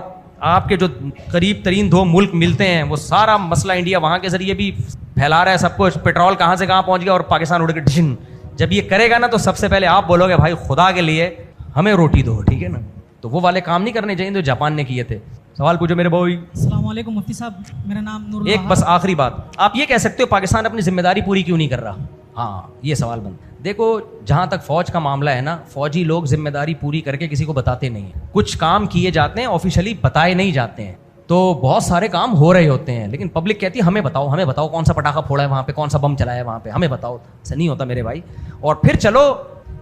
آپ کے جو قریب ترین دو ملک ملتے ہیں وہ سارا مسئلہ انڈیا وہاں کے ذریعے بھی پھیلا رہا ہے سب کچھ. پیٹرول کہاں سے کہاں پہنچ گیا, اور پاکستان اڑ کے ڈھن. جب یہ کرے گا نا تو سب سے پہلے آپ بولو گے بھائی خدا کے لیے ہمیں روٹی دو, ٹھیک ہے نا. تو وہ والے کام نہیں کرنے چاہیے جو جاپان نے کیے تھے. سوال پوچھو میرے بھائی. السلام علیکم مفتی صاحب, میرا نام نور. ایک بس آخری بات, آپ یہ کہہ سکتے ہو پاکستان اپنی ذمہ داری پوری کیوں نہیں کر رہا؟ ہاں یہ سوال بند. دیکھو جہاں تک فوج کا معاملہ ہے نا, فوجی لوگ ذمہ داری پوری کر کے کسی کو بتاتے نہیں ہیں. کچھ کام کیے جاتے ہیں آفیشلی بتائے نہیں جاتے ہیں, تو بہت سارے کام ہو رہے ہوتے ہیں, لیکن پبلک کہتی ہے ہمیں بتاؤ, ہمیں بتاؤ کون سا پٹاخہ پھوڑا ہے وہاں پہ, کون سا بم چلایا ہے وہاں پہ, ہمیں بتاؤ. ایسا نہیں ہوتا میرے بھائی. اور پھر چلو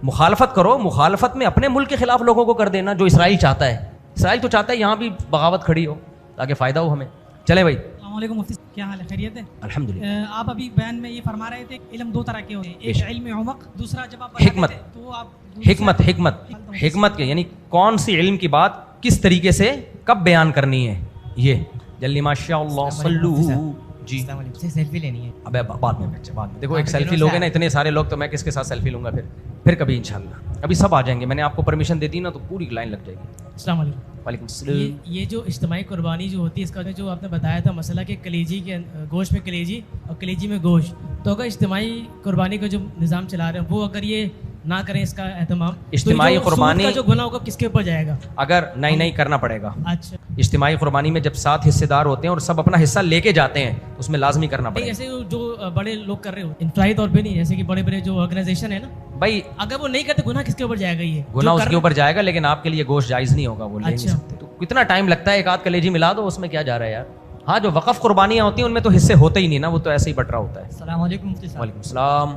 مخالفت کرو, مخالفت میں اپنے ملک کے خلاف لوگوں کو کر دینا جو اسرائیل چاہتا ہے. اسرائیل تو چاہتا ہے یہاں بھی بغاوت کھڑی ہو تاکہ فائدہ ہو ہمیں. چلے بھائی. السلام علیکم مفتی صاحب, کیا حال ہے, خیریت ہے؟ الحمدللہ. آپ ابھی بیان میں یہ فرما رہے تھے علم دو طرح کے ہوتے ہیں, ایک علم عمق, دوسرا جب آپ حکمت. تو آپ حکمت کے یعنی کون سی علم کی بات کس طریقے سے کب بیان کرنی ہے. یہ جلدی ماشاء اللہ صلو. جی سیلفی لینی ہے. ابے بعد میں بچے, بعد میں. دیکھو ایک سیلفی لوگے نا اتنے سارے لوگ, تو میں کس کے ساتھ سیلفی لوں گا پھر کبھی انشاءاللہ. ابھی سب آ جائیں گے, میں نے آپ کو پرمیشن دے دی نا تو پوری لائن لگ جائے گی. السلام علیکم. وعلیکم السلام. یہ جو اجتماعی قربانی جو ہوتی ہے, اس کا جو آپ نے بتایا تھا مسئلہ کہ کلیجی کے گوشت میں کلیجی اور کلیجی میں گوشت, تو اگر اجتماعی قربانی کا جو نظام چلا رہے ہیں وہ اگر یہ نہ کریں اس کا اہتمام, اجتماعی قربانی کا جو گناہ ہوگا کس کے اوپر جائے گا؟ اگر نہیں کرنا پڑے گا. اچھا, اجتماعی قربانی میں جب 7 حصے دار ہوتے ہیں اور سب اپنا حصہ لے کے جاتے ہیں, اس میں لازمی کرنا پڑے گا. ایسے جو بڑے لوگ کر رہے ہو انفرادی طور پہ نہیں, جیسے کہ بڑے بڑے جو آرگنائزیشن ہے نا بھائی, اگر وہ نہیں کرتے گناہ کس کے اوپر جائے گا؟ یہ گناہ اس کے اوپر جائے گا, لیکن آپ کے لیے گوشت جائز نہیں ہوگا, وہ لے نہیں سکتے. تو کتنا ٹائم لگتا ہے, ایک آدھ کلیجی ملا دو, اس میں کیا جا رہا ہے یار. ہاں جو وقف قربانیاں ہوتی ہیں ان میں تو حصے ہوتے ہی نہیں نا, وہ تو ایسے ہی بٹ رہا ہوتا ہے. السلام علیکم مفتی صاحب. وعلیکم السلام.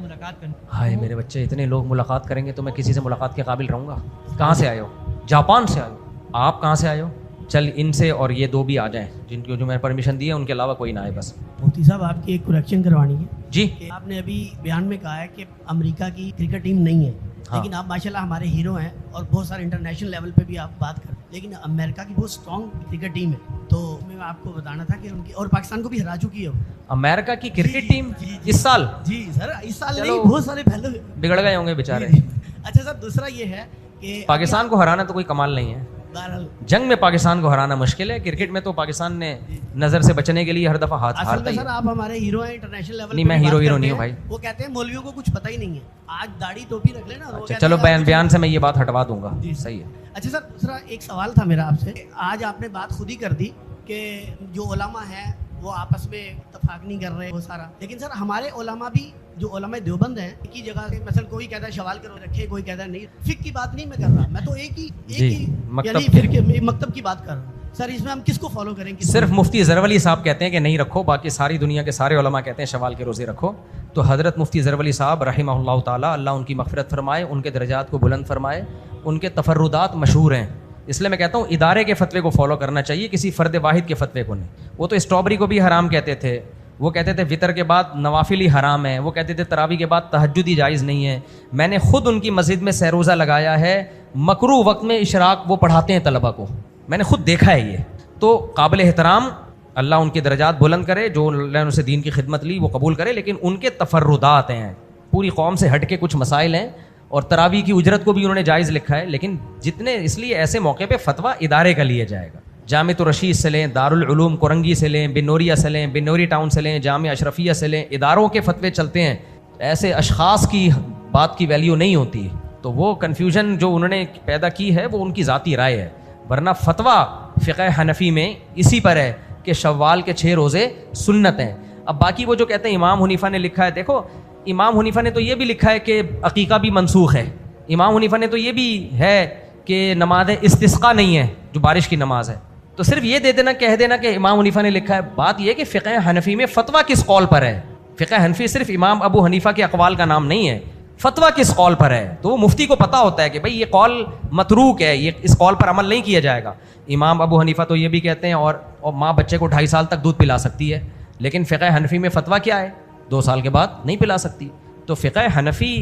ملاقات کریں. ہائے میرے بچے, اتنے لوگ ملاقات کریں گے تو میں کسی سے ملاقات کے قابل رہوں گا؟ کہاں سے آئے ہو؟ جاپان سے آئے ہو. آپ کہاں سے آئے ہو؟ چل ان سے اور یہ 2 بھی آ جائیں جن کو جو میں نے پرمیشن دی ہے, ان کے علاوہ کوئی نہ آئے بس. مفتی صاحب آپ کی ایک کریکشن کروانی ہے. جی. آپ نے ابھی بیان میں کہا ہے کہ امریکہ کی کرکٹ ٹیم نہیں ہے, لیکن آپ ماشاءاللہ ہمارے ہیرو ہیں اور بہت سارے انٹرنیشنل لیول پہ بھی آپ بات کریں, لیکن امریکہ کی بہت اسٹرانگ کرکٹ ٹیم ہے. تو میں آپ کو بتانا تھا کہ ان کی, اور پاکستان کو بھی ہرا چکی ہے وہ. امریکہ کی کرکٹ ٹیم اس سال؟ جی سر, اس سال نہیں, بہت سارے پہلے بگڑ گئے ہوں گے بیچارے. اچھا سر, دوسرا یہ ہے کہ پاکستان کو ہرانا تو کوئی کمال نہیں ہے. جنگ میں پاکستان کو ہرانا مشکل ہے, کرکٹ میں تو پاکستان نے نظر سے بچنے کے لیے ہر دفعہ ہاتھ ہارتا ہی. سر آپ ہمارے ہیرو ہیں انٹرنیشنل لیول. نہیں میں ہیرو نہیں ہوں بھائی. وہ کہتے ہیں مولویوں کو کچھ پتہ ہی نہیں ہے, آج داڑھی ٹوپی رکھ لینا. اچھا چلو بیان سے میں یہ بات ہٹوا دوں گا. صحیح ہے. اچھا سر, دوسرا ایک سوال تھا میرا آپ سے. آج آپ نے بات خود ہی کر دی کہ جو علماء ہیں وہ آپس میں اتفاق نہیں کر رہے وہ سارا. لیکن سر ہمارے علماء بھی جو علماء دیوبند ہیں ایک ہی جگہ سے, مثلا کوئی کہتا ہے شوال کے روزے رکھے, کوئی کہتا ہے نہیں. فقہ کی بات نہیں میں کر رہا, میں تو ایک ہی یعنی فرقے مکتب کی بات کر رہا ہوں. سر اس میں ہم کس کو فالو کریں؟ صرف مفتی ظہرولی صاحب کہتے ہیں کہ نہیں رکھو, باقی ساری دنیا کے سارے علماء کہتے ہیں شوال کے روزے رکھو. تو حضرت مفتی ظہرولی صاحب رحمہ اللہ تعالیٰ, اللہ ان کی مغفرت فرمائے, ان کے درجات کو بلند فرمائے, ان کے تفردات مشہور ہیں. اس لیے میں کہتا ہوں ادارے کے فتوے کو فالو کرنا چاہیے, کسی فرد واحد کے فتوے کو نہیں. وہ تو اسٹرابری کو بھی حرام کہتے تھے, وہ کہتے تھے وطر کے بعد نوافل ہی حرام ہے, وہ کہتے تھے تراویح کے بعد تہجد ہی جائز نہیں ہے. میں نے خود ان کی مسجد میں سہروزہ لگایا ہے, مکروہ وقت میں اشراق وہ پڑھاتے ہیں طلبہ کو, میں نے خود دیکھا ہے یہ. تو قابل احترام, اللہ ان کے درجات بلند کرے, جو اللہ نے ان سے دین کی خدمت لی وہ قبول کرے, لیکن ان کے تفردات ہیں, پوری قوم سے ہٹ کے کچھ مسائل ہیں, اور تراویح کی اجرت کو بھی انہوں نے جائز لکھا ہے. لیکن جتنے, اس لیے ایسے موقع پہ فتویٰ ادارے کا لیا جائے گا. جامع الرشید سے لیں, دارالعلوم کورنگی سے لیں, بنوریا سے لیں, بنوری ٹاؤن سے لیں, جامعہ اشرفیہ سے لیں, اداروں کے فتوے چلتے ہیں. ایسے اشخاص کی بات کی ویلیو نہیں ہوتی. تو وہ کنفیوژن جو انہوں نے پیدا کی ہے وہ ان کی ذاتی رائے ہے, ورنہ فتویٰ فقہ حنفی میں اسی پر ہے کہ شوال کے 6 روزے سنت ہیں. اب باقی وہ جو کہتے ہیں امام حنیفہ نے لکھا ہے, دیکھو امام حنیفہ نے تو یہ بھی لکھا ہے کہ عقیقہ بھی منسوخ ہے. امام حنیفہ نے تو یہ بھی ہے کہ نماز استسقاء نہیں ہے جو بارش کی نماز ہے. تو صرف یہ دے دینا, کہہ دینا کہ امام حنیفہ نے لکھا ہے. بات یہ کہ فقہ حنفی میں فتویٰ کس قول پر ہے. فقہ حنفی صرف امام ابو حنیفہ کے اقوال کا نام نہیں ہے, فتویٰ کس قول پر ہے. تو وہ مفتی کو پتہ ہوتا ہے کہ بھئی یہ قول متروک ہے, یہ اس قول پر عمل نہیں کیا جائے گا. امام ابو حنیفہ تو یہ بھی کہتے ہیں اور ماں بچے کو 2.5 سال تک دودھ پلا سکتی ہے, لیکن فقہ حنفی میں فتویٰ کیا ہے, 2 سال کے بعد نہیں پلا سکتی. تو فقہ حنفی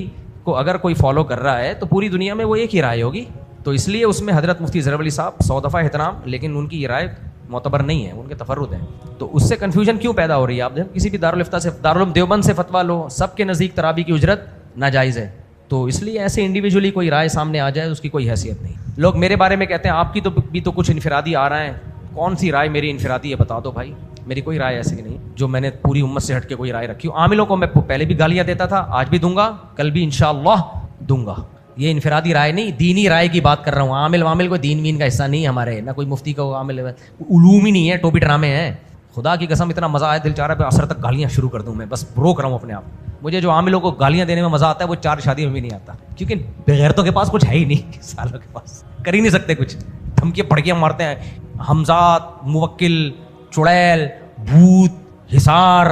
کو اگر کوئی فالو کر رہا ہے تو پوری دنیا میں وہ ایک ہی رائے ہوگی. تو اس لیے اس میں حضرت مفتی ظہرولی صاحب 100 دفعہ احترام, لیکن ان کی یہ رائے معتبر نہیں ہے, ان کے تفرد ہیں. تو اس سے کنفیوژن کیوں پیدا ہو رہی ہے؟ آپ کسی بھی دارالفتہ سے, دارالعلوم دیوبند سے فتویٰ لو, سب کے نزدیک تراویح کی اجرت ناجائز ہے. تو اس لیے ایسے انڈیویجولی کوئی رائے سامنے آ جائے اس کی کوئی حیثیت نہیں. لوگ میرے بارے میں کہتے ہیں آپ کی تو بھی تو کچھ انفرادی آ رہا ہے, کون سی رائے میری انفرادی ہے بتا دو بھائی. میری کوئی رائے ایسی نہیں جو میں نے پوری امت سے ہٹ کے کوئی رائے رکھی ہو. عاملوں کو میں پہلے بھی گالیاں دیتا تھا, آج بھی دوں گا, کل بھی انشاءاللہ دوں گا. یہ انفرادی رائے نہیں, دینی رائے کی بات کر رہا ہوں. عامل وامل کوئی دین وین کا حصہ نہیں ہے ہمارے, نہ کوئی مفتی کا عامل, علوم ہی نہیں ہے, ٹوپی ڈرامے ہیں. خدا کی قسم اتنا مزہ آیا, دل چاہ رہا ہے عصر تک گالیاں شروع کر دوں میں, بس روک رہا ہوں اپنے آپ. مجھے جو عاملوں کو گالیاں دینے میں مزہ آتا ہے وہ 4 شادیوں میں بھی نہیں آتا, کیونکہ بغیرتوں کے پاس کچھ ہے ہی نہیں, سالوں کے پاس کر ہی نہیں سکتے کچھ, دھمکیاں پھڑکیاں مارتے ہیں. حمزات, موکل, چڑیل, بھوت, حصار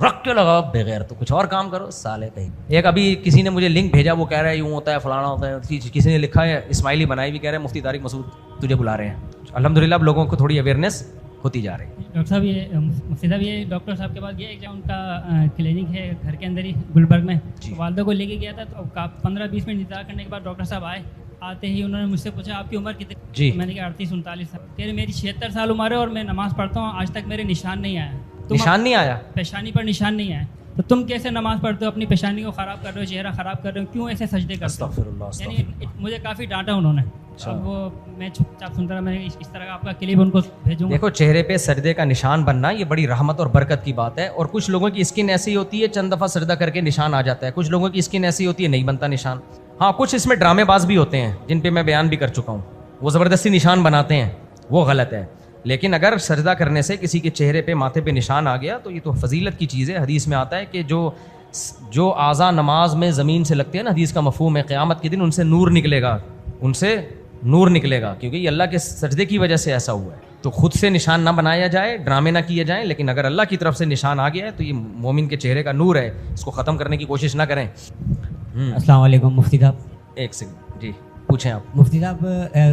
رکھ کے لگا بغیر تو کچھ اور کام کرو سالے کہیں. ایک ابھی کسی نے مجھے لنک بھیجا, وہ کہہ رہا ہے یوں ہوتا ہے فلانا ہوتا ہے, کسی نے لکھا ہے اسماعیلی بنائی بھی, کہہ رہے ہیں مفتی طارق مسعود تجھے بلا رہے ہیں. الحمدللہ اب لوگوں کو تھوڑی اویئرنیس ہوتی جا رہی ہے. ڈاکٹر صاحب یہ مفتی صاحب یہ ڈاکٹر صاحب کے پاس گیا, ان کا کلینک ہے گھر کے اندر ہی گلبرگ میں, والدہ کو لے کے گیا تھا. تو 15-20 منٹ انتظار کرنے کے بعد ڈاکٹر صاحب آئے. آتے ہی انہوں نے مجھ سے پوچھا آپ کی عمر کتنی؟ جی میں نے کہا 38-39 سال. کہہ رہے میری 76 سال عمر ہے اور میں نماز پڑھتا ہوں, آج تک میرے نشان نہیں آیا. نشان نہیں آیا, پیشانی پر نشان نہیں آیا. تو تم کیسے نماز پڑھتے ہو, اپنی پیشانی کو خراب کر رہے ہو, چہرہ خراب کر رہے ہو, کیوں ایسے سجدے کرتے ہو؟ یعنی مجھے کافی ڈانٹا انہوں نے. اب وہ میں چپ چاپ سنتا رہا, میں اس طرح کا آپ کا کلپ ان کو بھیجوں گا. دیکھو چہرے پہ سجدے کا نشان بننا یہ بڑی رحمت اور برکت کی بات ہے. اور کچھ لوگوں کی اسکن ایسی ہوتی ہے چند دفعہ سجدہ کر کے نشان آ جاتا ہے, کچھ لوگوں کی اسکن ایسی ہوتی ہے نہیں بنتا نشان. ہاں کچھ اس میں ڈرامے باز بھی ہوتے ہیں جن پہ میں بیان بھی کر چکا ہوں, وہ زبردستی نشان بناتے ہیں, وہ غلط ہے. لیکن اگر سجدہ کرنے سے کسی کے چہرے پہ ماتھے پہ نشان آ گیا تو یہ تو فضیلت کی چیز ہے. حدیث میں آتا ہے کہ جو اعضاء نماز میں زمین سے لگتے ہیں نا, حدیث کا مفہوم ہے قیامت کے دن ان سے نور نکلے گا, ان سے نور نکلے گا, کیونکہ یہ اللہ کے سجدے کی وجہ سے ایسا ہوا ہے. تو خود سے نشان نہ بنایا جائے, ڈرامے نہ کیے جائیں, لیکن اگر اللہ کی طرف سے نشان آ گیا ہے تو یہ مومن کے چہرے کا نور ہے, اس کو ختم کرنے کی کوشش نہ کریں. السلام علیکم مفتی صاحب. ایک سیکنڈ جی پوچھیں آپ. مفتی صاحب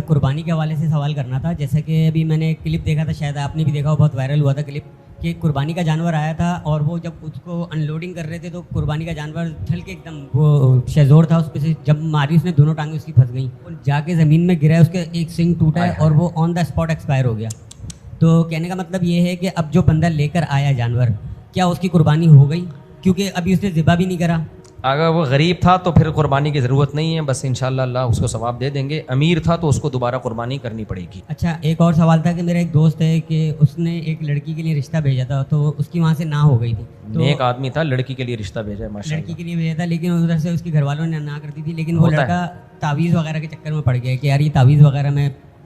قربانی کے حوالے سے سوال کرنا تھا. جیسا کہ ابھی میں نے ایک کلپ دیکھا تھا, شاید آپ نے بھی دیکھا ہو, بہت وائرل ہوا تھا کلپ, کہ قربانی کا جانور آیا تھا اور وہ جب اس کو ان لوڈنگ کر رہے تھے تو قربانی کا جانور چھل کے ایک دم, وہ شہزور تھا, اس پہ سے جب ماری اس نے دونوں ٹانگیں اس کی پھنس گئیں, جا کے زمین میں گرا ہے, اس کا ایک سنگ ٹوٹا ہے اور وہ آن دا اسپاٹ ایکسپائر ہو گیا. تو کہنے کا مطلب یہ ہے کہ اب جو بندہ لے کر آیا جانور, کیا اس کی قربانی ہو گئی؟ کیونکہ ابھی اس نے ذبح بھی نہیں کرا. اگر وہ غریب تھا تو پھر قربانی کی ضرورت نہیں ہے, بس انشاءاللہ اللہ اس کو ثواب دے دیں گے. امیر تھا تو اس کو دوبارہ قربانی کرنی پڑے گی. اچھا ایک اور سوال تھا کہ میرا ایک دوست ہے کہ اس نے ایک لڑکی کے لیے رشتہ بھیجا تھا, تو اس کی وہاں سے نہ ہو گئی تھی. نیک آدمی تھا, لڑکی کے لیے رشتہ بھیجا ہے ماشاءاللہ. لڑکی کے لیے بھیجا تھا, لیکن ادھر سے اس کے گھر والوں نے نہ کر دی تھی. لیکن وہ لڑکا تعویذ وغیرہ کے چکر میں پڑ گیا کہ یار یہ تعویذ وغیرہ میں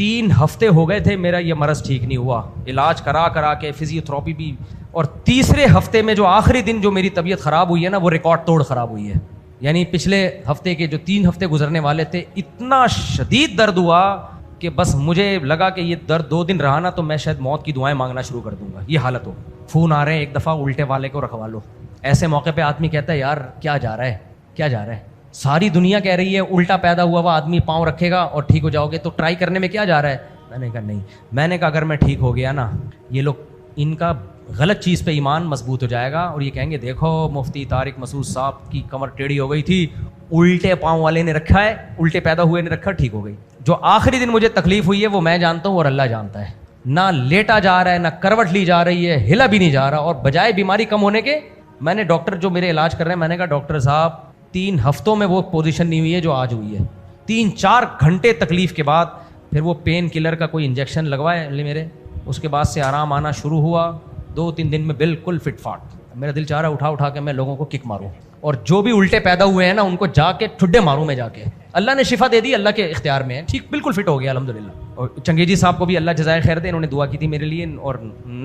3 ہفتے ہو گئے تھے میرا یہ مرض ٹھیک نہیں ہوا, علاج کرا کرا کے فزیو تھراپی بھی, اور تیسرے ہفتے میں جو آخری دن جو میری طبیعت خراب ہوئی ہے نا, وہ ریکارڈ توڑ خراب ہوئی ہے. یعنی پچھلے ہفتے کے جو 3 ہفتے گزرنے والے تھے, اتنا شدید درد ہوا کہ بس مجھے لگا کہ یہ درد 2 دن رہا نا تو میں شاید موت کی دعائیں مانگنا شروع کر دوں گا. یہ حالت ہو, فون آ رہے ہیں, ایک دفعہ الٹے والے کو رکھوا لو. ایسے موقع پہ آدمی کہتا ہے یار کیا جا رہا ہے, کیا جا رہا ہے, ساری دنیا کہہ رہی ہے الٹا پیدا ہوا ہوا آدمی پاؤں رکھے گا اور ٹھیک ہو جاؤ گے, تو ٹرائی کرنے میں کیا جا رہا ہے. میں نے کہا نہیں, میں نے کہا اگر میں ٹھیک ہو گیا نا, یہ لوگ ان کا غلط چیز پہ ایمان مضبوط ہو جائے گا اور یہ کہیں گے دیکھو مفتی طارق مسعود صاحب کی کمر ٹیڑھی ہو گئی تھی, الٹے پاؤں والے نے رکھا ہے, الٹے پیدا ہوئے نے رکھا, ٹھیک ہو گئی. جو آخری دن مجھے تکلیف ہوئی ہے وہ میں جانتا ہوں اور اللہ جانتا ہے. نہ لیٹا جا رہا ہے, نہ کروٹ لی جا رہی ہے, ہلا بھی نہیں جا رہا, اور بجائے بیماری کم ہونے کے میں نے ڈاکٹر جو میرے علاج کر رہے ہیں, میں نے کہا ڈاکٹر صاحب 3 ہفتوں میں وہ پوزیشن نہیں ہوئی ہے جو آج ہوئی ہے. 3-4 گھنٹے تکلیف کے بعد پھر وہ پین کلر کا کوئی انجیکشن لگوائے میرے, اس کے بعد سے آرام آنا شروع ہوا. 2-3 دن میں بالکل فٹ فاٹ. میرا دل چاہ رہا ہے اٹھا کے میں لوگوں کو کک ماروں, اور جو بھی الٹے پیدا ہوئے ہیں نا ان کو جا کے ٹھڈے ماروں میں جا کے. اللہ نے شفا دے دی, اللہ کے اختیار میں ہے, ٹھیک بالکل فٹ ہو گیا الحمدللہ. اور چنگیزی صاحب کو بھی اللہ جزائے خیر دے, انہوں نے دعا کی تھی میرے لیے اور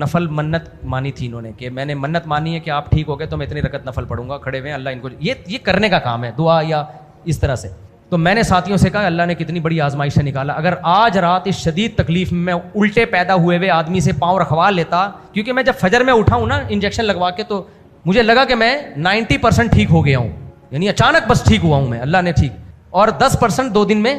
نفل منت مانی تھی انہوں نے کہ میں نے منت مانی ہے کہ آپ ٹھیک ہو گئے تو میں اتنی رکعت نفل پڑھوں گا. کھڑے ہوئے اللہ ان کو یہ کرنے کا کام ہے, دعا یا اس طرح سے. تو میں نے ساتھیوں سے کہا اللہ نے کتنی بڑی آزمائش سے نکالا. اگر آج رات اس شدید تکلیف میں الٹے پیدا ہوئے ہوئے آدمی سے پاؤں رکھوا لیتا, کیونکہ میں جب فجر میں اٹھا ہوں نا انجیکشن لگوا کے, تو مجھے لگا کہ میں 90% ٹھیک ہو گیا ہوں, یعنی اچانک بس ٹھیک ہوا ہوں میں, اللہ نے ٹھیک, اور 10% 2 دن میں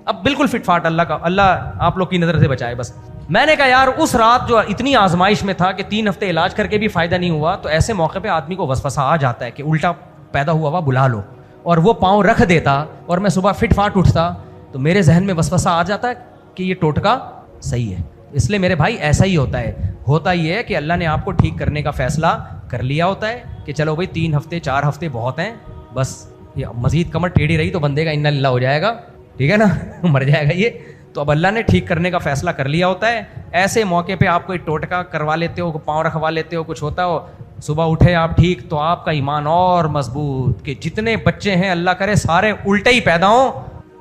اب بالکل فٹ فاٹ. اللہ کا, اللہ آپ لوگ کی نظر سے بچائے بس. میں نے کہا یار اس رات جو اتنی آزمائش میں تھا کہ 3 ہفتے علاج کر کے بھی فائدہ نہیں ہوا, تو ایسے موقع پہ آدمی کو وسوسہ آ جاتا ہے کہ الٹا پیدا ہوا ہوا بلا لو, اور وہ پاؤں رکھ دیتا اور میں صبح فٹ فاٹ اٹھتا, تو میرے ذہن میں وسوسہ آ جاتا ہے کہ یہ ٹوٹکا صحیح ہے. اس لیے میرے بھائی ایسا ہی ہوتا ہے. ہوتا یہ ہے کہ اللہ نے آپ کو ٹھیک کرنے کا فیصلہ کر لیا ہوتا ہے کہ چلو بھائی 3 ہفتے 4 ہفتے بہت ہیں, بس یہ مزید کمر ٹیڑھی رہی تو بندے کا انا للہ ہو جائے گا, ٹھیک ہے نا, مر جائے گا یہ. تو اب اللہ نے ٹھیک کرنے کا فیصلہ کر لیا ہوتا ہے. ایسے موقع پہ آپ کوئی ٹوٹکا کروا لیتے ہو, پاؤں رکھوا لیتے ہو, کچھ ہوتا ہو, صبح اٹھے آپ ٹھیک, تو آپ کا ایمان اور مضبوط کہ جتنے بچے ہیں اللہ کرے سارے الٹے ہی پیدا ہوں.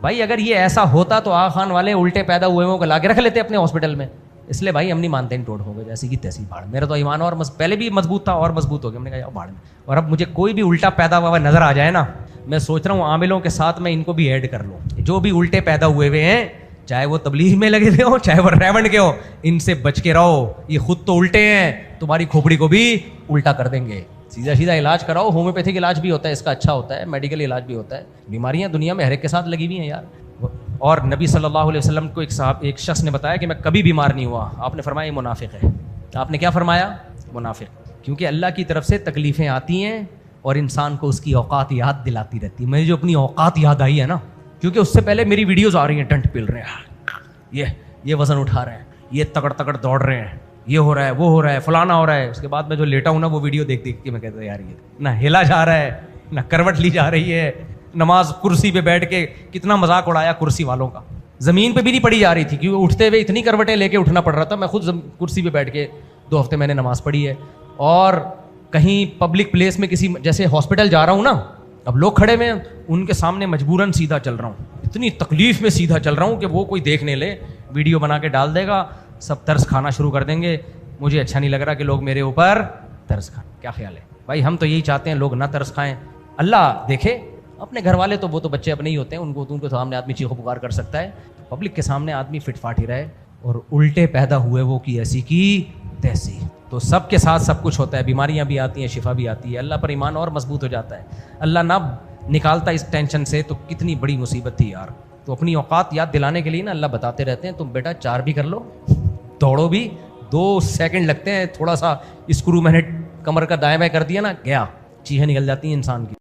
بھائی اگر یہ ایسا ہوتا تو آغا خان والے الٹے پیدا ہوئے ہوں کو لا کے رکھ لیتے اپنے ہاسپٹل میں. اس لیے بھائی ہم نہیں مانتے ٹوٹ ہو گئے جیسی کی تیسی بھاڑ. میرا تو ایمان اور پہلے بھی مضبوط تھا اور مضبوط ہو گیا, ہم نے کہا بھاڑ میں. اور اب مجھے کوئی بھی الٹا پیدا ہوا نظر آ جائے نا, میں سوچ رہا ہوں عاملوں کے ساتھ میں ان کو بھی ایڈ کر لوں. جو بھی الٹے پیدا ہوئے ہوئے ہیں, چاہے وہ تبلیغ میں لگے ہوئے ہوں چاہے وہ ریونڈ کے ہو, ان سے بچ کے رہو. یہ خود تو الٹے ہیں, تمہاری کھوپڑی کو بھی الٹا کر دیں گے. سیدھا علاج کراؤ. ہومیوپیتھک علاج بھی ہوتا ہے اس کا, اچھا ہوتا ہے. میڈیکل علاج بھی ہوتا ہے. بیماریاں دنیا میں ہر ایک کے ساتھ لگی ہوئی ہیں یار. اور نبی صلی اللہ علیہ وسلم کو ایک شخص نے بتایا کہ میں کبھی بیمار نہیں ہوا. آپ نے فرمایا یہ منافق ہے. آپ نے کیا فرمایا؟ منافق. کیونکہ اللہ کی طرف سے تکلیفیں آتی ہیں اور انسان کو اس کی اوقات یاد دلاتی رہتی ہے. مجھے جو اپنی اوقات یاد آئی ہے نا, کیونکہ اس سے پہلے میری ویڈیوز آ رہی ہیں, ڈنٹ پل رہے ہیں, یہ وزن اٹھا رہے ہیں, یہ تکڑ دوڑ رہے ہیں, یہ ہو رہا ہے, وہ ہو رہا ہے, فلانا ہو رہا ہے. اس کے بعد میں جو لیٹا ہوں نا وہ ویڈیو دیکھ کے میں کہتا ہوں یار یہ نہ ہلا جا رہا ہے, نہ کروٹ لی جا رہی ہے. نماز کرسی پہ بیٹھ کے کتنا مذاق اڑایا کرسی والوں کا. زمین پہ بھی نہیں پڑھی جا رہی تھی کیونکہ اٹھتے ہوئے اتنی کروٹیں لے کے اٹھنا پڑ رہا تھا. میں خود کرسی پہ بیٹھ کے 2 ہفتے میں نے نماز پڑھی ہے. اور کہیں پبلک پلیس میں کسی جیسے ہاسپٹل جا رہا ہوں نا, اب لوگ کھڑے ہوئے ہیں, ان کے سامنے مجبوراً سیدھا چل رہا ہوں. اتنی تکلیف میں سیدھا چل رہا ہوں کہ وہ کوئی دیکھنے لے, ویڈیو بنا کے ڈال دے گا, سب ترس کھانا شروع کر دیں گے. مجھے اچھا نہیں لگ رہا کہ لوگ میرے اوپر ترس کھائیں. کیا خیال ہے بھائی؟ ہم تو یہی چاہتے ہیں لوگ نہ ترس کھائیں. اللہ دیکھے اپنے گھر والے تو وہ تو بچے اپنے ہی ہوتے ہیں, ان کو سامنے آدمی چیخو پکار کر سکتا ہے. پبلک کے سامنے آدمی فٹ فاٹ ہی رہے, اور الٹے پیدا ہوئے وہ کی ایسی کی تیسی. تو سب کے ساتھ سب کچھ ہوتا ہے, بیماریاں بھی آتی ہیں, شفا بھی آتی ہے. اللہ پر ایمان اور مضبوط ہو جاتا ہے. اللہ نہ نکالتا اس ٹینشن سے تو کتنی بڑی مصیبت تھی یار. تو اپنی اوقات یاد دلانے کے لیے نا اللہ بتاتے رہتے ہیں, تم بیٹا 4 بھی کر لو, دوڑو بھی, 2 سیکنڈ لگتے ہیں, تھوڑا سا اسکرو میں نے کمر کا دائیں بائیں کر دیا نا, گیا, چیخیں نکل جاتی ہیں انسان کی.